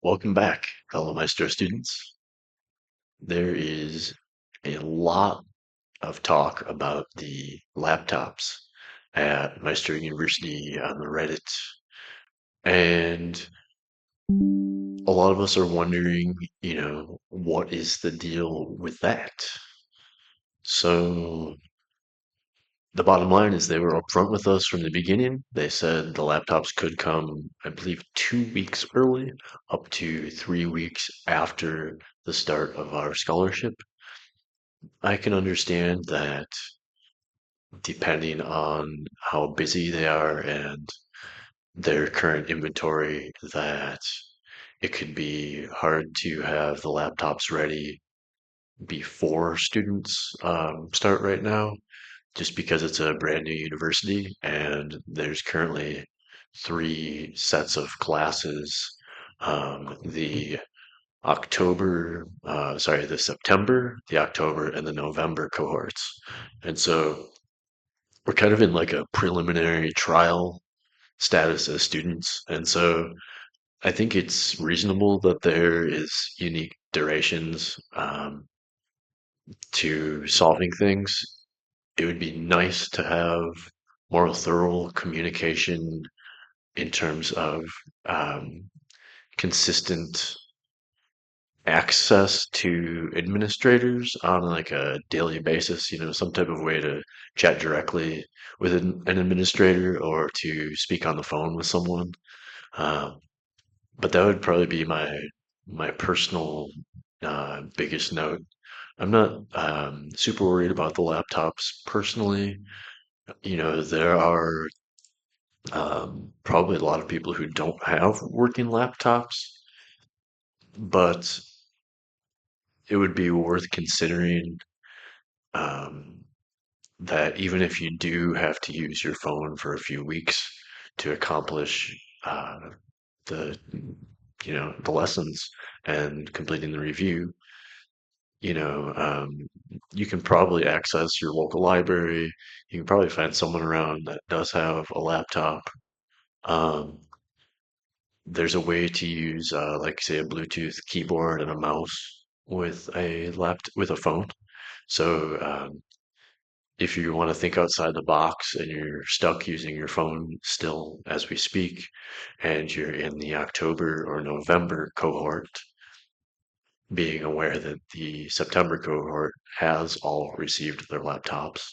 Welcome back, fellow Maestro students. There is a lot of talk about the laptops at Maestro University on the Reddit, and a lot of us are wondering, what is the deal with that? So the bottom line is they were upfront with us from the beginning. They said the laptops could come, I believe, 2 weeks early, up to 3 weeks after the start of our scholarship. I can understand that depending on how busy they are and their current inventory, that it could be hard to have the laptops ready before students start right now, just because it's a brand new university and there's currently three sets of classes. The the September, the October, and the November cohorts. And so we're kind of in like a preliminary trial status as students. And so I think it's reasonable that there is unique durations to solving things. It would be nice to have more thorough communication in terms of um, consistent access to administrators on like a daily basis, some type of way to chat directly with an administrator or to speak on the phone with someone. Um, but that would probably be my personal biggest note. I'm not super worried about the laptops personally. There are probably a lot of people who don't have working laptops, but it would be worth considering um, that even if you do have to use your phone for a few weeks to accomplish uh, the the lessons and completing the review, you know, um, you can probably access your local library. You can probably find someone around that does have a laptop. Um, there's a way to use, like, say, a Bluetooth keyboard and a mouse with with a phone. So if you want to think outside the box and you're stuck using your phone still as we speak, and you're in the October or November cohort, being aware that the September cohort has all received their laptops.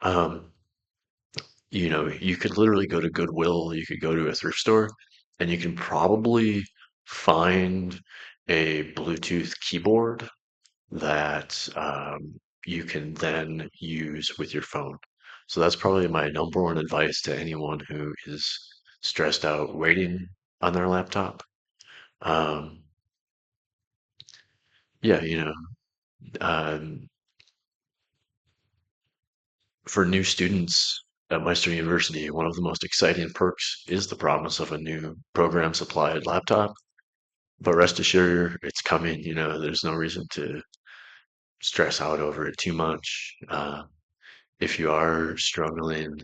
Um, you could literally go to Goodwill, you could go to a thrift store, and you can probably find a Bluetooth keyboard that you can then use with your phone. So that's probably my number one advice to anyone who is stressed out waiting on their laptop. Um, yeah, um, for new students at Maestro University, one of the most exciting perks is the promise of a new program supplied laptop. But rest assured, it's coming. There's no reason to stress out over it too much. If you are struggling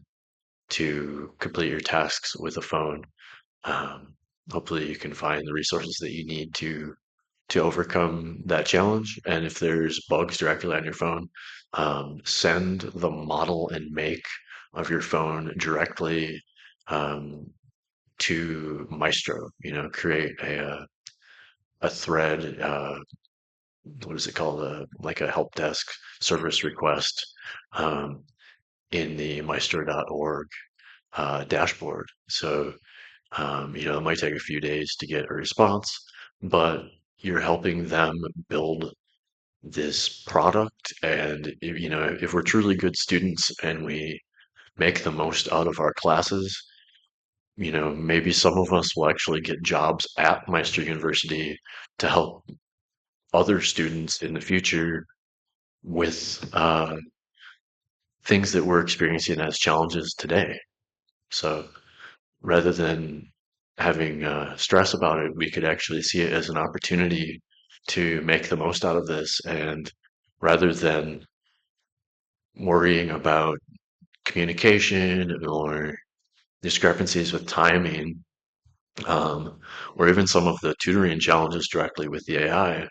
to complete your tasks with a phone, um, hopefully you can find the resources that you need to overcome that challenge. And if there's bugs directly on your phone, send the model and make of your phone directly um, to Maestro. Create a thread. What is it called? Like a help desk service request um, in the Maestro.org dashboard. So it might take a few days to get a response, but you're helping them build this product. And if we're truly good students and we make the most out of our classes, maybe some of us will actually get jobs at Meister University to help other students in the future with things that we're experiencing as challenges today. So rather than having stress about it, we could actually see it as an opportunity to make the most out of this. And rather than worrying about communication or discrepancies with timing, um, or even some of the tutoring challenges directly with the AI,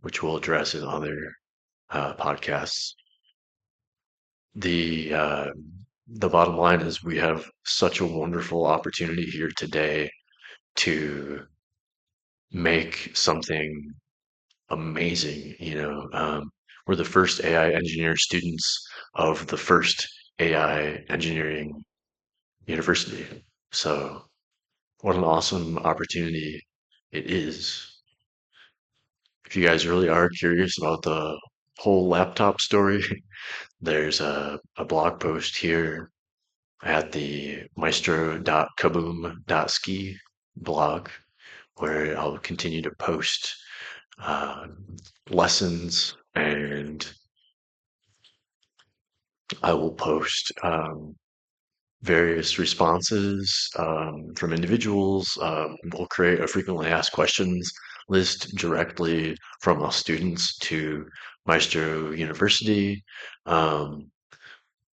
which we'll address in other podcasts. The bottom line is we have such a wonderful opportunity here today to make something amazing. We're the first AI engineer students of the first AI engineering university. So, what an awesome opportunity it is. If you guys really are curious about the whole laptop story, there's a blog post here at the maestro.kaboom.ski blog where I'll continue to post uh, lessons, and I will post various responses from individuals. We'll create a frequently asked questions list directly from our students to Maestro University. Um,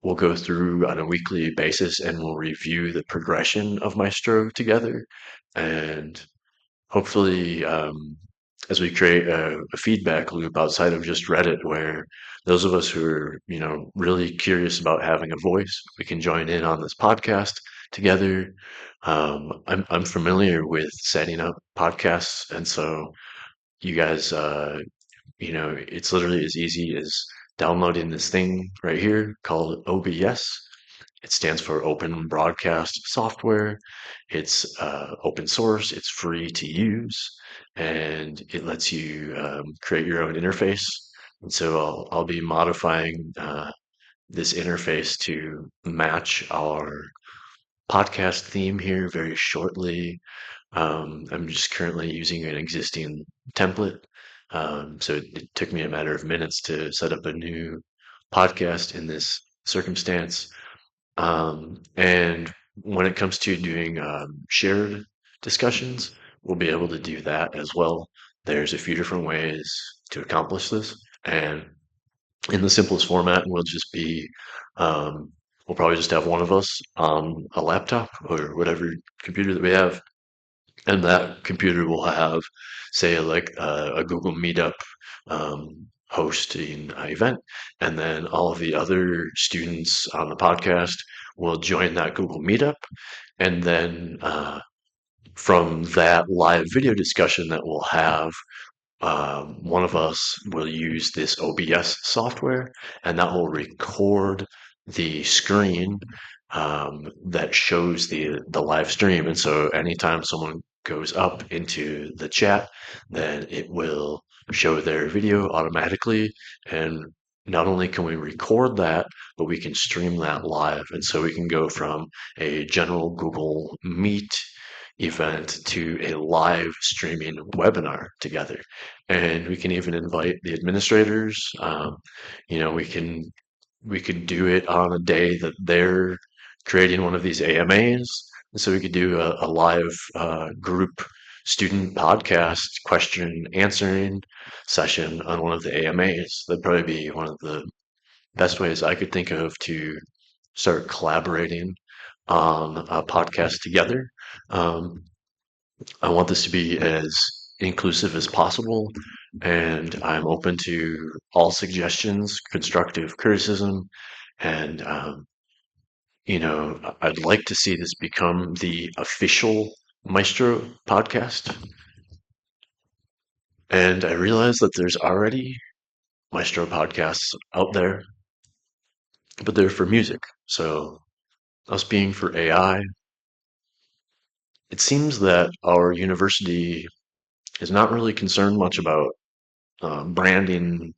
we'll go through on a weekly basis and we'll review the progression of Maestro together. And hopefully, as we create a feedback loop outside of just Reddit, where those of us who are, really curious about having a voice, we can join in on this podcast together. I'm familiar with setting up podcasts, and so you guys, it's literally as easy as downloading this thing right here called OBS. It stands for Open Broadcast Software. It's open source, it's free to use, and it lets you create your own interface. And so I'll be modifying this interface to match our podcast theme here very shortly. I'm just currently using an existing template. So it took me a matter of minutes to set up a new podcast in this circumstance. And when it comes to doing shared discussions, we'll be able to do that as well. There's a few different ways to accomplish this. And in the simplest format, um, we'll probably just have one of us on a laptop or whatever computer that we have, and that computer will have, say, like a Google Meetup hosting an event, and then all of the other students on the podcast will join that Google Meetup, and then from that live video discussion that we'll have, one of us will use this OBS software, and that will record the screen that shows the live stream. And so, anytime someone goes up into the chat, then it will show their video automatically. And not only can we record that, but we can stream that live. And so we can go from a general Google Meet event to a live streaming webinar together, and we can even invite the administrators. You know, we could do it on a day that they're creating one of these AMAs, and so we could do a live group student podcast question answering session on one of the AMAs. That'd probably be one of the best ways I could think of to start collaborating on a podcast together. Um, I want this to be as inclusive as possible, and I'm open to all suggestions, constructive criticism, and I'd like to see this become the official Maestro podcast. And I realize that there's already Maestro podcasts out there, but they're for music. So us being for AI, it seems that our university is not really concerned much about branding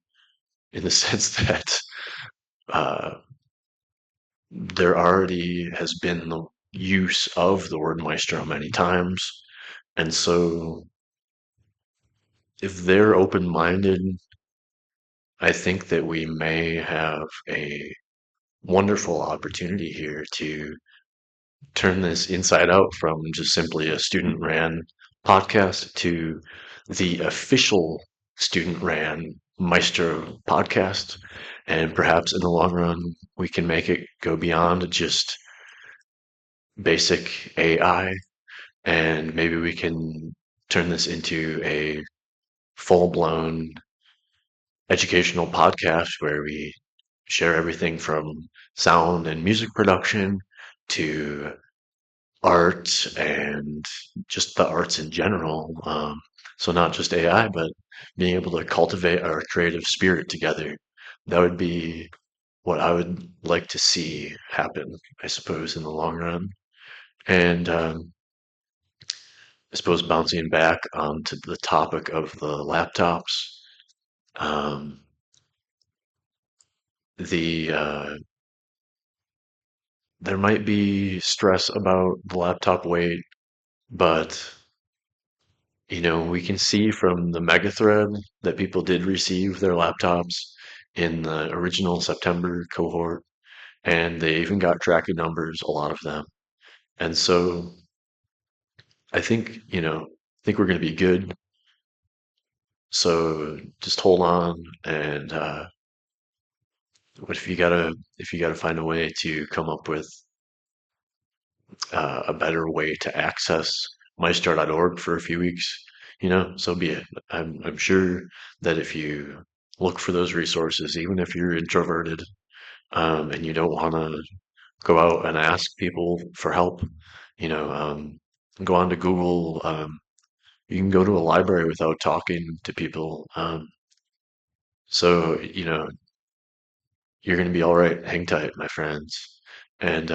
in the sense that uh, there already has been the use of the word maestro many times. And so if they're open minded, I think that we may have a wonderful opportunity here to turn this inside out from just simply a student ran podcast to the official student ran Maestro podcast. And perhaps in the long run, we can make it go beyond just basic AI and maybe we can turn this into a full-blown educational podcast where we share everything from sound and music production to art and just the arts in general. So not just AI, but being able to cultivate our creative spirit together. That would be what I would like to see happen, I suppose, in the long run. And I suppose bouncing back onto the topic of the laptops, um, the there might be stress about the laptop weight, but we can see from the mega thread that people did receive their laptops in the original September cohort, and they even got tracking numbers, a lot of them. And so I think we're going to be good. So just hold on, and what if you gotta find a way to come up with a better way to access Maestro.org for a few weeks, so be it. I'm sure that if you look for those resources, even if you're introverted, and you don't want to go out and ask people for help, you know, um, go on to Google. You can go to a library without talking to people. So, you're going to be all right. Hang tight, my friends. And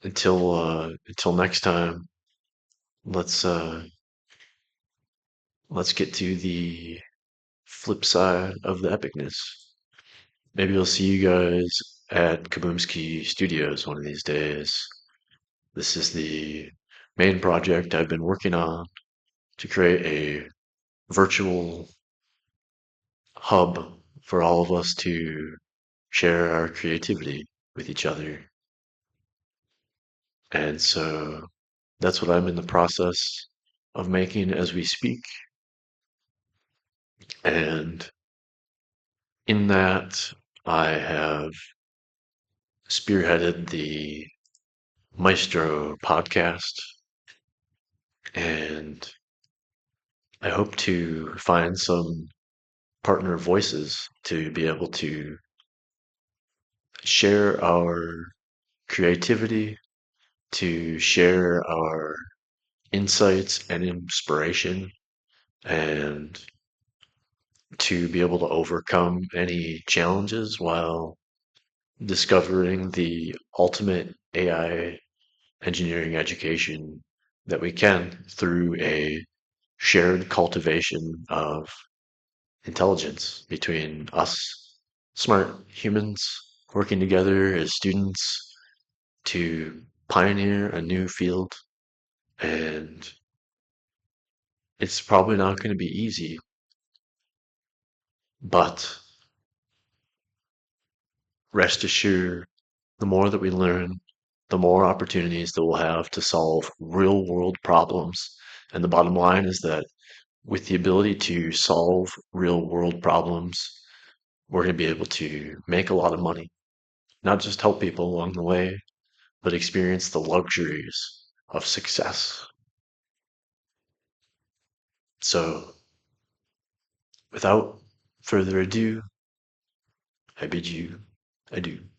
until next time, let's uh, let's get to the flip side of the epicness. Maybe I'll see you guys at Kaboomski Studios one of these days. This is the main project I've been working on to create a virtual hub for all of us to share our creativity with each other. And so that's what I'm in the process of making as we speak. And in that, I have spearheaded the Maestro podcast, and I hope to find some partner voices to be able to share our creativity, to share our insights and inspiration, and to be able to overcome any challenges while discovering the ultimate AI engineering education that we can through a shared cultivation of intelligence between us smart humans working together as students to pioneer a new field. And it's probably not going to be easy, but rest assured, the more that we learn, the more opportunities that we'll have to solve real world problems. And the bottom line is that with the ability to solve real world problems, we're going to be able to make a lot of money, not just help people along the way, but experience the luxuries of success. So, without further ado, I bid you adieu.